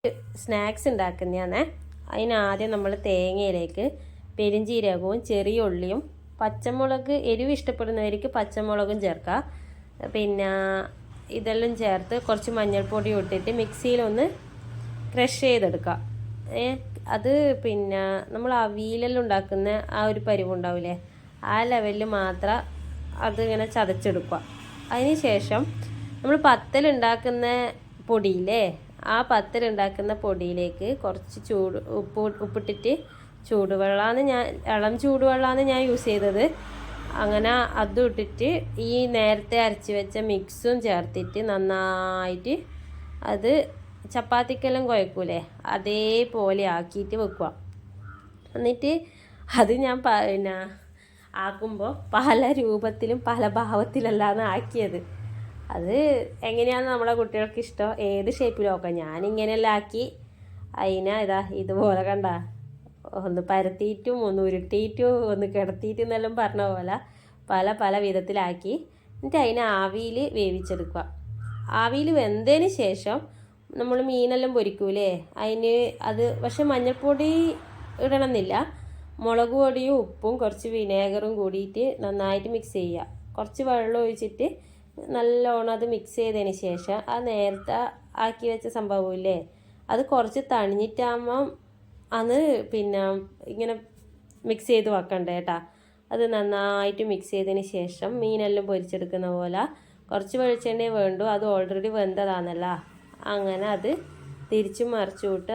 Snacks ഉണ്ടാക്കുന്നതാണ്. അതിനാദ്യം നമ്മൾ തേങ്ങയിലേക്ക് പെരിഞ്ചീരകവും ചെറിയ ഉള്ളിയും പച്ചമുളക് എരിവ് ഇഷ്ടപ്പെടുന്നവർക്ക് പച്ചമുളകും ചേർക്കാം. പിന്നെ ഇതെല്ലാം ചേർത്ത് കുറച്ച് മഞ്ഞൾപ്പൊടി ഇട്ടിട്ട് മിക്സിയിലൊന്ന് ക്രഷ് ചെയ്തെടുക്കുക. അത് പിന്നെ നമ്മൾ അവിയലെല്ലാം ഉണ്ടാക്കുന്ന ആ ഒരു പരിവുണ്ടാവില്ലേ, ആ ലെവലിൽ മാത്രം അതിങ്ങനെ ചതച്ചെടുക്കുക. അതിന് ശേഷം നമ്മൾ പത്തലുണ്ടാക്കുന്ന പൊടിയില്ലേ, ആ പത്തലുണ്ടാക്കുന്ന പൊടിയിലേക്ക് കുറച്ച് ഉപ്പിട്ടിട്ട് ഇളം ചൂടുവെള്ളമാണ് ഞാൻ യൂസ് ചെയ്തത്. അങ്ങനെ അതും ഇട്ടിട്ട് ഈ നേരത്തെ അരച്ച് വെച്ച മിക്സും ചേർത്തിട്ട് നന്നായിട്ട് അത് ചപ്പാത്തിക്കെല്ലാം കുഴക്കൂലേ അതേപോലെ ആക്കിയിട്ട് വെക്കുക. എന്നിട്ട് അത് ഞാൻ പിന്നെ ആക്കുമ്പോൾ പല രൂപത്തിലും പല ഭാവത്തിലല്ലാന്ന് ആക്കിയത്. അത് എങ്ങനെയാണ് നമ്മളെ കുട്ടികൾക്ക് ഇഷ്ടം, ഏത് ഷേപ്പിലും നോക്കാം. ഞാനിങ്ങനെയെല്ലാം ആക്കി ഇതുപോലെ കണ്ട, ഒന്ന് പരത്തിയിട്ടും ഒന്ന് ഉരുട്ടിയിട്ടും ഒന്ന് കിടത്തിയിട്ടും എന്നെല്ലാം പറഞ്ഞ പോലെ പല പല വിധത്തിലാക്കി. എന്നിട്ട് അതിനെ ആവിയിൽ വേവിച്ചെടുക്കുക. ആവിയിൽ വെന്തതിന് ശേഷം നമ്മൾ മീനെല്ലാം പൊരിക്കൂലേ, അത് പക്ഷെ മഞ്ഞൾപ്പൊടി ഇടണമെന്നില്ല. മുളക് പൊടിയും ഉപ്പും കുറച്ച് വിനേഗറും കൂടിയിട്ട് നന്നായിട്ട് മിക്സ് ചെയ്യുക. കുറച്ച് വെള്ളം ഒഴിച്ചിട്ട് നല്ലോണം അത് മിക്സ് ചെയ്തതിന് ശേഷം ആ നേരത്തെ ആക്കി വെച്ച സംഭവമില്ലേ, അത് കുറച്ച് തണിഞ്ഞിട്ടാകുമ്പം അത് പിന്നെ ഇങ്ങനെ മിക്സ് ചെയ്ത് വെക്കണ്ടേ കേട്ടോ. അത് നന്നായിട്ട് മിക്സ് ചെയ്തതിന് ശേഷം മീനെല്ലാം പൊരിച്ചെടുക്കുന്ന പോലെ കുറച്ച് വെളിച്ചെണ്ണയെ വേണ്ടു. അത് ഓൾറെഡി വെന്തതാണല്ലോ. അങ്ങനെ അത് തിരിച്ചും മറിച്ചു വിട്ട്